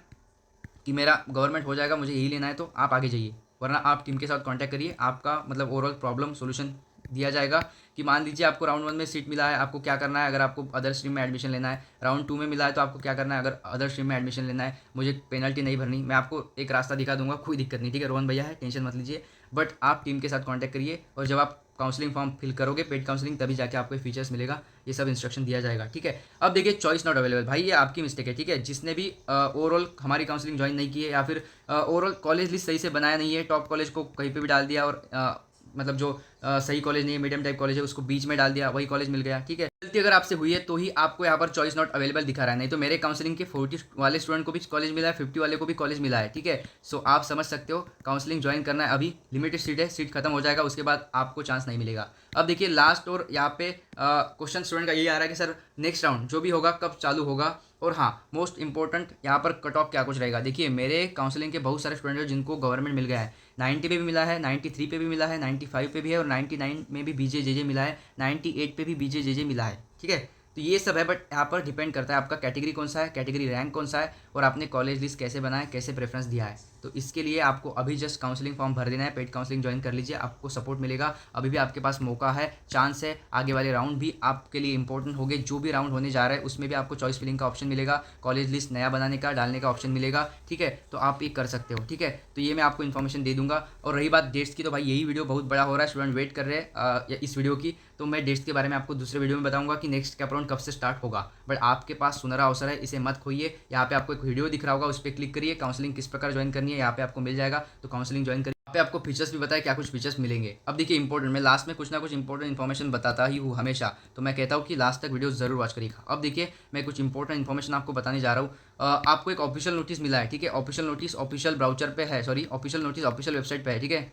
[SPEAKER 1] कि मेरा गवर्नमेंट हो जाएगा, मुझे यही लेना है, तो आप आगे जाइए, वरना आप टीम के साथ कांटेक्ट करिए, आपका मतलब ओवरऑल प्रॉब्लम सॉल्यूशन दिया जाएगा। कि मान लीजिए आपको राउंड 1 में सीट मिला है, आपको क्या करना है, अगर आपको अदर स्ट्रीम में एडमिशन लेना है, राउंड 2 में मिला है तो आपको क्या करना है, अगर अदर स्ट्रीम में एडमिशन लेना है, मुझे पेनल्टी नहीं भरनी, मैं आपको एक रास्ता दिखा दूंगा, कोई दिक्कत नहीं, ठीक है। रोहन भैया है, टेंशन मत लीजिए, बट आप टीम के साथ कॉन्टैक्ट करिए, और जब आप काउंसलिंग फॉर्म फिल करोगे, पेड काउंसलिंग, तभी जाके आपको फीचर्स मिलेगा, ये सब इंस्ट्रक्शन दिया जाएगा, ठीक है। अब देखिए, चॉइस नॉट अवेलेबल, भाई ये आपकी मिस्टेक है, ठीक है। जिसने भी ओवरऑल हमारी काउंसलिंग ज्वाइन नहीं की है, या फिर ओवरऑल कॉलेज लिस्ट सही से बनाया नहीं है, टॉप कॉलेज को कहीं पे भी डाल दिया, और मतलब जो सही कॉलेज नहीं है, मीडियम टाइप कॉलेज है, उसको बीच में डाल दिया, वही कॉलेज मिल गया, ठीक है। गलती अगर आपसे हुई है तो ही आपको यहाँ पर चॉइस नॉट अवेलेबल दिखा रहा है, नहीं तो मेरे काउंसलिंग के 40 वाले स्टूडेंट को भी कॉलेज मिला है, 50 वाले को भी कॉलेज मिला है। ठीक है, सो आप समझ सकते हो काउंसलिंग ज्वाइन करना है, अभी लिमिटेड सीट है, सीट खत्म हो जाएगा उसके बाद आपको चांस नहीं मिलेगा। अब देखिए लास्ट और यहाँ पे क्वेश्चन स्टूडेंट का यही आ रहा है कि सर नेक्स्ट राउंड जो भी होगा कब चालू होगा, और हाँ मोस्ट इंपॉर्टेंट यहाँ पर कट ऑफ क्या कुछ रहेगा। देखिए मेरे काउंसलिंग के बहुत सारे स्टूडेंट हैं जिनको गवर्नमेंट मिल गया है, 90 पे भी मिला है, 93 पे भी मिला है, 95 पे भी है, और 99 में भी BJJJ मिला है, 98 पे भी BJJJ मिला है। ठीक है, तो ये सब है, बट यहाँ पर डिपेंड करता है आपका कैटेगरी कौन सा है, कैटेगरी रैंक कौन सा है, और आपने कॉलेज लिस्ट कैसे बनाया, कैसे प्रेफरेंस दिया है। तो इसके लिए आपको अभी जस्ट काउंसलिंग फॉर्म भर देना है, पेड काउंसलिंग ज्वाइन कर लीजिए, आपको सपोर्ट मिलेगा। अभी भी आपके पास मौका है, चांस है, आगे वाले राउंड भी आपके लिए इंपॉर्टेंट होंगे। जो भी राउंड होने जा रहा है उसमें भी आपको चॉइस फिलिंग का ऑप्शन मिलेगा, कॉलेज लिस्ट नया बनाने का, डालने का ऑप्शन मिलेगा। ठीक है, तो आप ये कर सकते हो। ठीक है, तो ये मैं आपको इन्फॉर्मेशन दे दूंगा। और रही बात डेट्स की, तो भाई यही वीडियो बहुत बड़ा हो रहा है, स्टूडेंट वेट कर रहे हैं इस वीडियो की, तो मैं डेट्स के बारे में आपको दूसरे वीडियो में बताऊंगा कि नेक्स्ट कैप राउंड कब से स्टार्ट होगा। बट आपके पास सुनहरा अवसर है, इसे मत खोइए। यहाँ पे आपको एक वीडियो दिख रहा होगा, उस पर क्लिक करिए, काउंसलिंग किस प्रकार ज्वाइन करनी है यहाँ पे आपको मिल जाएगा, तो काउंसलिंग ज्वाइन करिए। यहाँ पे आपको फीचर्स भी बताया क्या कुछ फीचर्स मिलेंगे। अब देखिए इंपॉर्टेंट, मैं लास्ट में कुछ ना कुछ इंपॉर्टेंट इन्फॉर्मेशन बताता ही हूँ हमेशा, तो मैं कहता हूँ कि लास्ट तक वीडियो जरूर वॉच करिएगा। अब देखिए मैं कुछ इंपॉर्टेंट इन्फॉर्मेशन आपको बताने जा रहा हूँ। आपको एक ऑफिशियल नोटिस मिला है। ठीक है, ऑफिशियल नोटिस ऑफिशियल ब्राउचर पे है, sorry official notice official website पे है। ठीक है,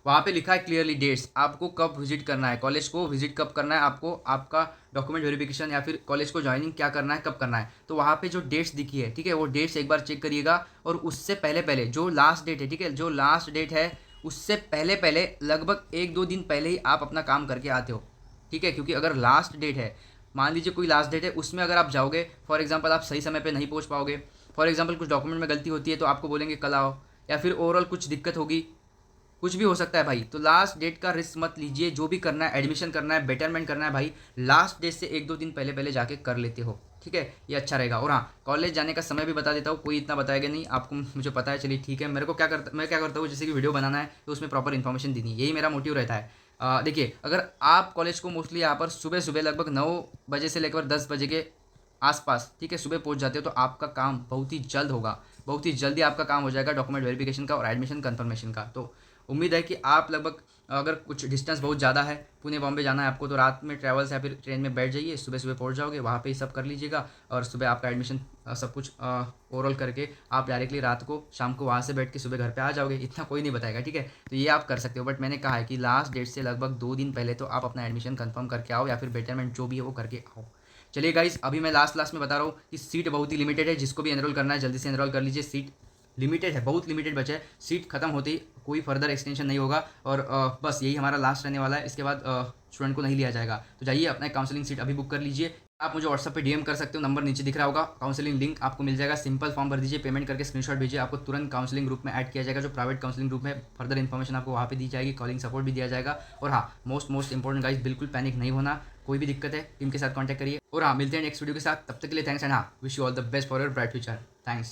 [SPEAKER 1] वहाँ पे लिखा है क्लियरली डेट्स, आपको कब विजिट करना है, कॉलेज को विजिट कब करना है, आपको आपका डॉक्यूमेंट वेरिफिकेशन या फिर कॉलेज को ज्वाइनिंग क्या करना है, कब करना है। तो वहाँ पे जो डेट्स दिखी है, ठीक है, वो डेट्स एक बार चेक करिएगा। और उससे पहले पहले जो लास्ट डेट है, ठीक है, जो लास्ट डेट है उससे पहले पहले लगभग 1-2 दिन पहले ही आप अपना काम करके आते हो। ठीक है, क्योंकि अगर लास्ट डेट है, मान लीजिए कोई लास्ट डेट है, उसमें अगर आप जाओगे, फॉर एग्जाम्पल आप सही समय पर नहीं पहुँच पाओगे, फॉर एग्जाम्पल कुछ डॉक्यूमेंट में गलती होती है तो आपको बोलेंगे कल आओ, या फिर ओवरऑल कुछ दिक्कत होगी, कुछ भी हो सकता है भाई। तो लास्ट डेट का रिस्क मत लीजिए, जो भी करना है, एडमिशन करना है, बेटरमेंट करना है भाई, लास्ट डेट से 1-2 दिन पहले पहले जाके कर लेते हो। ठीक है, ये अच्छा रहेगा। और हाँ, कॉलेज जाने का समय भी बता देता हूँ, कोई इतना बताएगा नहीं आपको, मुझे पता है। चलिए ठीक है, मैं क्या करता हूँ, जैसे कि वीडियो बनाना है तो उसमें प्रॉपर इन्फॉर्मेशन देनी है, यही मेरा मोटिव रहता है। देखिए अगर आप कॉलेज को मोस्टली यहाँ पर सुबह सुबह लगभग 9 बजे से लेकर 10 बजे के आसपास, ठीक है, सुबह पहुंच जाते हो, तो आपका काम बहुत ही जल्द होगा, बहुत ही जल्दी आपका काम हो जाएगा डॉक्यूमेंट वेरिफिकेशन का और एडमिशन कंफर्मेशन का। तो उम्मीद है कि आप लगभग, अगर कुछ डिस्टेंस बहुत ज़्यादा है, पुणे बॉम्बे जाना है आपको, तो रात में ट्रैवल्स या फिर ट्रेन में बैठ जाइए, सुबह सुबह पहुंच जाओगे, वहाँ पे ही सब कर लीजिएगा, और सुबह आपका एडमिशन सब कुछ ओवरऑल करके आप डायरेक्टली रात को शाम को वहाँ से बैठ के सुबह घर पे आ जाओगे। इतना कोई नहीं बताएगा। ठीक है, तो ये आप कर सकते हो, बट मैंने कहा है कि लास्ट डेट से लगभग 2 दिन पहले तो आप अपना एडमिशन कन्फर्म करके आओ, या फिर बेटरमेंट जो भी है वो करके आओ। चलिए गाइस, अभी मैं लास्ट में बता रहा हूँ कि सीट बहुत ही लिमिटेड है, जिसको भी एनरोल करना है जल्दी से एनरोल कर लीजिए। सीट लिमिटेड है, बहुत लिमिटेड बचा है, सीट खत्म होते ही कोई फर्दर एक्सटेंशन नहीं होगा, और बस यही हमारा लास्ट रहने वाला है। इसके बाद स्टूडेंट को नहीं लिया जाएगा। तो जाइए अपना काउंसलिंग सीट अभी बुक कर लीजिए। आप मुझे व्हाट्सएप पे DM कर सकते हो, नंबर नीचे दिख रहा होगा, काउंसलिंग लिंक आपको मिल जाएगा। सिंपल फॉर्म भर दीजिए, पेमेंट करके स्क्रीनशॉट भेजिए, आपको तुरंत काउंसलिंग ग्रुप में ऐड किया जाएगा, जो प्राइवेट काउंसलिंग ग्रुप में फर्दर इन्फॉर्मेशन आपको वहाँ पे दी जाएगी, कॉलिंग सपोर्ट भी दिया जाएगा। और हाँ, मोस्ट इंपॉर्टेंट गाइस, बिल्कुल पैनिक नहीं होना, कोई भी दिक्कत है टीम के साथ कॉन्टैक्ट करिए। और हाँ, मिलते हैं नेक्स्ट वीडियो के साथ, तब तक के लिए थैंक्स एंड हाँ, wish you all the best for your bright future. Thanks.